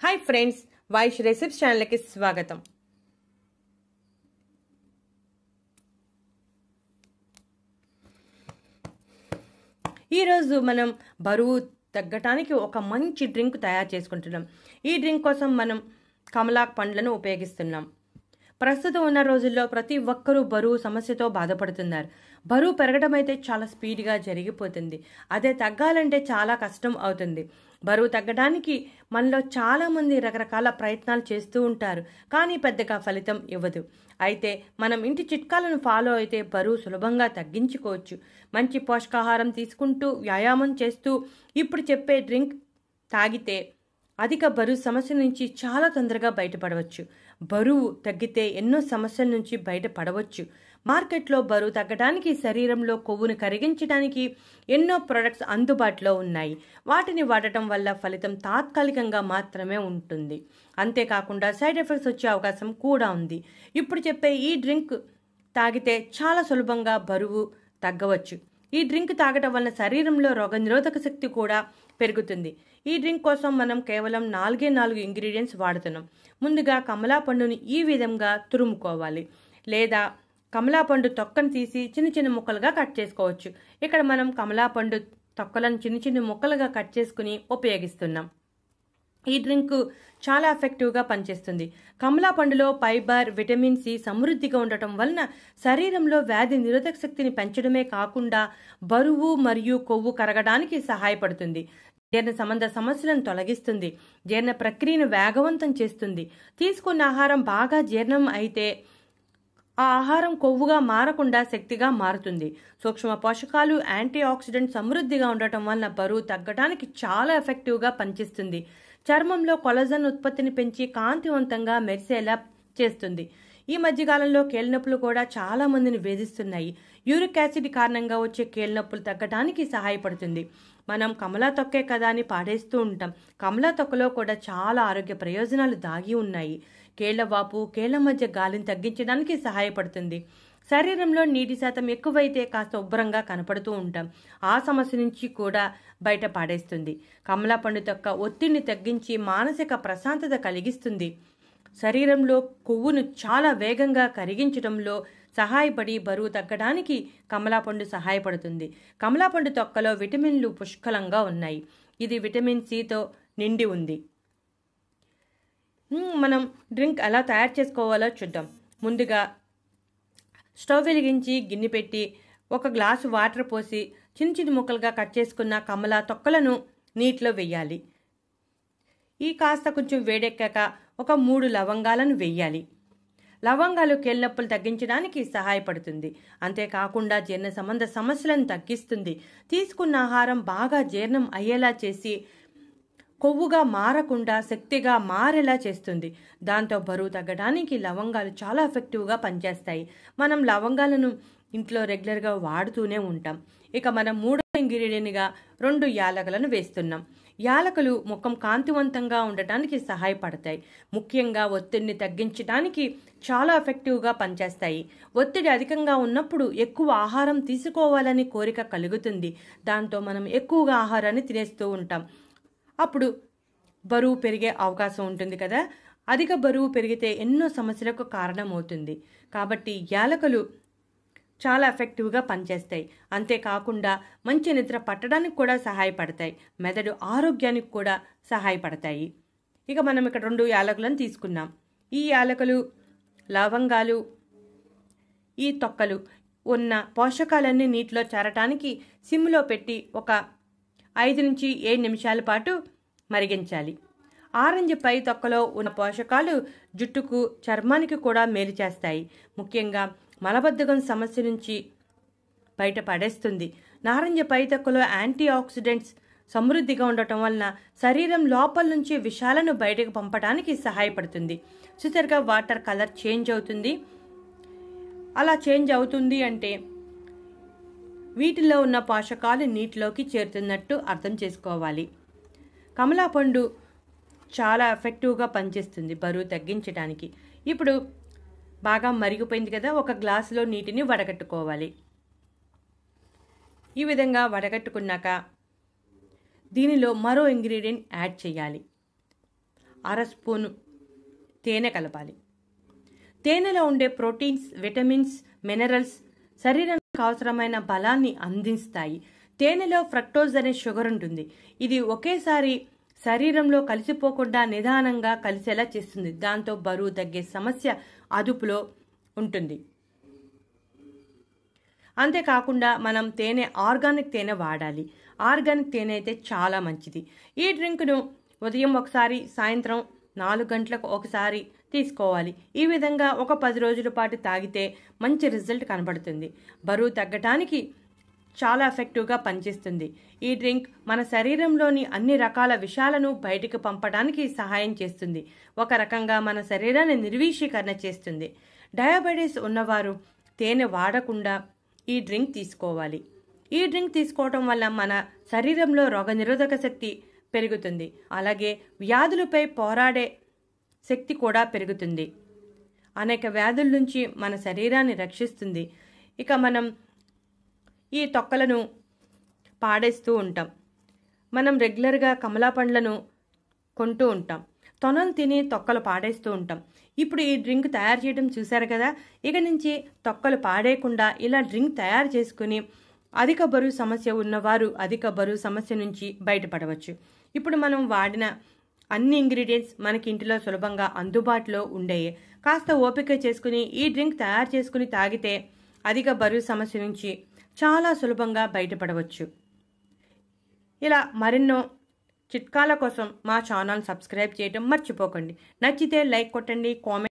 Hi friends वाइश रेसिप्स channel की स्वागतम। ఈ రోజు మనం బరువు తగ్గటానికి ఒక మంచి డ్రింక్ తయారు చేసుకుంటున్నాం। ఈ డ్రింక్ కోసం మనం కమలాక్ పండ్లను ఉపయోగిస్తున్నాం। ప్రస్తుతం ఉన్న రోజుల్లో ప్రతి ఒక్కరూ బరువు సమస్యతో బాధపడుతున్నారు। బరువు పెరగడం అయితే చాలా స్పీడ్గా జరిగిపోతుంది, అదే తగ్గాలంటే చాలా కష్టం అవుతుంది। బరువు తగ్గడానికి మనలో చాలా మంది రకరకాల ప్రయత్నాలు చేస్తూ ఉంటారు, కానీ పెద్దగా ఫలితం ఇవ్వదు। అయితే మనం ఇంటి చిట్కాలను ఫాలో అయితే బరువు సులభంగా తగ్గించుకోవచ్చు। మంచి పోషకాహారం తీసుకుంటూ వ్యాయామం చేస్తూ ఇప్పుడు చెప్పే డ్రింక్ తాగితే అధిక బరువు సమస్య నుంచి చాలా తొందరగా బయటపడవచ్చు। బరువు తగ్గితే ఎన్నో సమస్యల నుంచి బయటపడవచ్చు। మార్కెట్లో బరువు తగ్గడానికి, శరీరంలో కొవ్వును కరిగించడానికి ఎన్నో ప్రొడక్ట్స్ అందుబాటులో ఉన్నాయి। వాటిని వాడటం వల్ల ఫలితం తాత్కాలికంగా మాత్రమే ఉంటుంది, అంతేకాకుండా సైడ్ ఎఫెక్ట్స్ వచ్చే అవకాశం కూడా ఉంది। ఇప్పుడు చెప్పే ఈ డ్రింక్ తాగితే చాలా సులభంగా బరువు తగ్గవచ్చు। ఈ డ్రింక్ తాగటం వల్ల శరీరంలో రోగనిరోధక శక్తి కూడా పెరుగుతుంది। ఈ డ్రింక్ కోసం మనం కేవలం 4 ఇంగ్రీడియంట్స్ వాడుతున్నాం। ముందుగా కమలా పండుని ఈ విధంగా తురుముకోవాలి, లేదా కమలా పండు తొక్కను తీసి చిన్న చిన్న ముక్కలుగా కట్ చేసుకోవచ్చు। ఇక్కడ మనం కమలా పండు తొక్కలను చిన్న చిన్న ముక్కలుగా కట్ చేసుకుని ఉపయోగిస్తున్నాం। ఈ డ్రింక్ చాలా ఎఫెక్టివ్గా పనిచేస్తుంది। కమలా పండులో ఫైబర్, విటమిన్ సి సమృద్ధిగా ఉండటం వలన శరీరంలో వ్యాధి నిరోధక శక్తిని పెంచడమే కాకుండా బరువు మరియు కొవ్వు కరగడానికి సహాయపడుతుంది। జీర్ణ సంబంధ సమస్యలను తొలగిస్తుంది, జీర్ణ ప్రక్రియను వేగవంతం చేస్తుంది। తీసుకున్న ఆహారం బాగా జీర్ణం అయితే ఆ ఆహారం కొవ్వుగా మారకుండా శక్తిగా మారుతుంది। సూక్ష్మ పోషకాలు, యాంటీ ఆక్సిడెంట్ సమృద్ధిగా ఉండటం వలన బరువు తగ్గడానికి చాలా ఎఫెక్టివ్గా పనిచేస్తుంది। చర్మంలో కొలజన్ ఉత్పత్తిని పెంచి కాంతివంతంగా మెరిసేలా చేస్తుంది। ఈ మధ్యకాలంలో కీళ్ళనొప్పులు కూడా చాలా మందిని వేధిస్తున్నాయి। యూరిక్ యాసిడ్ కారణంగా వచ్చే కీళ్ళనొప్పులు తగ్గడానికి సహాయపడుతుంది। మనం కమలా తొక్కే కదా అని పాడేస్తూ ఉంటాం, కమలా తొక్కలో కూడా చాలా ఆరోగ్య ప్రయోజనాలు దాగి ఉన్నాయి। కీళ్లవాపు, కీళ్ల మధ్య గాలిని తగ్గించడానికి సహాయపడుతుంది। శరీరంలో నీటి శాతం ఎక్కువైతే కాస్త ఉబ్బరంగా కనపడుతూ ఉంటాం, ఆ సమస్య నుంచి కూడా బయట పాడేస్తుంది। కమలా పండు తొక్క ఒత్తిడిని తగ్గించి మానసిక ప్రశాంతత కలిగిస్తుంది। శరీరంలో కొవ్వును చాలా వేగంగా కరిగించడంలో సహాయపడి బరువు తగ్గడానికి కమలా పండు సహాయపడుతుంది। కమలా పండు తొక్కలో విటమిన్లు పుష్కలంగా ఉన్నాయి, ఇది విటమిన్ సితో నిండి ఉంది। మనం డ్రింక్ ఎలా తయారు చేసుకోవాలో చూద్దాం। ముందుగా స్టవ్ వెలిగించి గిన్నె పెట్టి ఒక గ్లాసు వాటర్ పోసి చిన్న చిన్న ముక్కలుగా కట్ చేసుకున్న కమలా తొక్కలను నీటిలో వేయాలి। ఈ కాస్త కొంచెం వేడెక్కాక ఒక 3 లవంగాలను వేయాలి। లవంగాలు కీళ్ళనొప్పులు తగ్గించడానికి సహాయపడుతుంది, అంతేకాకుండా జీర్ణ సంబంధ సమస్యలను తగ్గిస్తుంది। తీసుకున్న ఆహారం బాగా జీర్ణం అయ్యేలా చేసి కొవ్వుగా మారకుండా శక్తిగా మారేలా చేస్తుంది। దాంతో బరువు తగ్గడానికి లవంగాలు చాలా ఎఫెక్టివ్గా పనిచేస్తాయి। మనం లవంగాలను ఇంట్లో రెగ్యులర్గా వాడుతూనే ఉంటాం। ఇక మనం 3వ ఇంగ్రీడియంట్గా 2 యాలకులను వేస్తున్నాం। యాలకులు ముఖం కాంతివంతంగా ఉండటానికి సహాయపడతాయి, ముఖ్యంగా ఒత్తిడిని తగ్గించడానికి చాలా ఎఫెక్టివ్గా పనిచేస్తాయి। ఒత్తిడి అధికంగా ఉన్నప్పుడు ఎక్కువ ఆహారం తీసుకోవాలని కోరిక కలుగుతుంది, దాంతో మనం ఎక్కువగా ఆహారాన్ని తినేస్తూ ఉంటాం, అప్పుడు బరువు పెరిగే అవకాశం ఉంటుంది కదా। అధిక బరువు పెరిగితే ఎన్నో సమస్యలకు కారణమవుతుంది, కాబట్టి యాలకులు చాలా ఎఫెక్టివ్గా పనిచేస్తాయి। అంతేకాకుండా మంచి నిద్ర పట్టడానికి కూడా సహాయపడతాయి, మెదడు ఆరోగ్యానికి కూడా సహాయపడతాయి। ఇక మనం ఇక్కడ 2 యాలకులను తీసుకున్నాం। ఈ యాలకులు, లవంగాలు, ఈ తొక్కలు ఉన్న పోషకాలన్నీ నీటిలో చేరటానికి సిమ్లో పెట్టి ఒక 5 నుంచి 7 నిమిషాల పాటు మరిగించాలి। ఆరెంజ్ పై తొక్కలో ఉన్న పోషకాలు జుట్టుకు, చర్మానికి కూడా మేలు చేస్తాయి, ముఖ్యంగా మలబద్ధకం సమస్య నుంచి బయటపడేస్తుంది। నారింజ పై తొక్కలో యాంటీ ఆక్సిడెంట్స్ సమృద్ధిగా ఉండటం వలన శరీరం లోపల నుంచి విషాలను బయటకు పంపడానికి సహాయపడుతుంది। చూసారుగా వాటర్ కలర్ చేంజ్ అవుతుంది, అలా చేంజ్ అవుతుంది అంటే వీటిలో ఉన్న పోషకాలు నీటిలోకి చేరుతున్నట్టు అర్థం చేసుకోవాలి। కమలా పండు చాలా ఎఫెక్టివ్గా పనిచేస్తుంది బరువు తగ్గించడానికి। ఇప్పుడు బాగా మరిగిపోయింది కదా, ఒక గ్లాసులో నీటిని వడగట్టుకోవాలి। ఈ విధంగా వడగట్టుకున్నాక దీనిలో మరో ఇంగ్రీడియంట్ యాడ్ చేయాలి, 1/2 స్పూను తేనె కలపాలి. తేనెలో ఉండే ప్రోటీన్స్, విటమిన్స్, మినరల్స్ శరీరానికి అవసరమైన బలాన్ని అందిస్తాయి. తేనెలో ఫ్రక్టోజ్ అనే షుగర్ ఉంటుంది. ఇది ఒకేసారి శరీరంలో కలిసిపోకుండా నిదానంగా కలిసేలా చేస్తుంది. దాంతో బరువు తగ్గే సమస్య అదుపులో ఉంటుంది. అంతేకాకుండా మనం ఆర్గానిక్ తేనె వాడాలి. ఆర్గానిక్ తేనె అయితే చాలా మంచిది. ఈ డ్రింక్ను ఉదయం ఒకసారి, సాయంత్రం 4 గంటలకు ఒకసారి తీసుకోవాలి. ఈ విధంగా ఒక 10 రోజుల పాటు తాగితే మంచి రిజల్ట్ కనబడుతుంది. బరువు తగ్గటానికి చాలా ఎఫెక్టివ్గా పనిచేస్తుంది. ఈ డ్రింక్ మన శరీరంలోని అన్ని రకాల విషాలను బయటకు పంపడానికి సహాయం చేస్తుంది. ఒక రకంగా మన శరీరాన్ని నిర్వీషీకరణ చేస్తుంది. డయాబెటీస్ ఉన్నవారు తేనె వాడకుండా ఈ డ్రింక్ తీసుకోవాలి. ఈ డ్రింక్ తీసుకోవటం వల్ల మన శరీరంలో రోగనిరోధక శక్తి పెరుగుతుంది. అలాగే వ్యాధులపై పోరాడే శక్తి కూడా పెరుగుతుంది. అనేక వ్యాధుల నుంచి మన శరీరాన్ని రక్షిస్తుంది. ఇక మనం ఈ తొక్కలను పాడేస్తూ ఉంటాం. మనం రెగ్యులర్గా కమలా పండ్లను కొంటూ ఉంటాం. తొనలు తిని తొక్కలు పాడేస్తూ ఉంటాం. ఇప్పుడు ఈ డ్రింక్ తయారు చేయడం చూశారు కదా. ఇక నుంచి తొక్కలు పాడేయకుండా ఇలా డ్రింక్ తయారు చేసుకుని అధిక బరువు సమస్య ఉన్నవారు అధిక బరువు సమస్య నుంచి బయటపడవచ్చు. ఇప్పుడు మనం వాడిన అన్ని ఇంగ్రీడియంట్స్ మనకి ఇంటిలో సులభంగా అందుబాటులో ఉండేవి. కాస్త ఓపిక చేసుకుని ఈ డ్రింక్ తయారు చేసుకుని తాగితే అధిక బరువు సమస్య నుంచి చాలా సులభంగా బయటపడవచ్చు. ఇలా మరెన్నో చిట్కాల కోసం మా ఛానల్ సబ్స్క్రైబ్ చేయడం మర్చిపోకండి. నచ్చితే లైక్ కొట్టండి, కామెంట్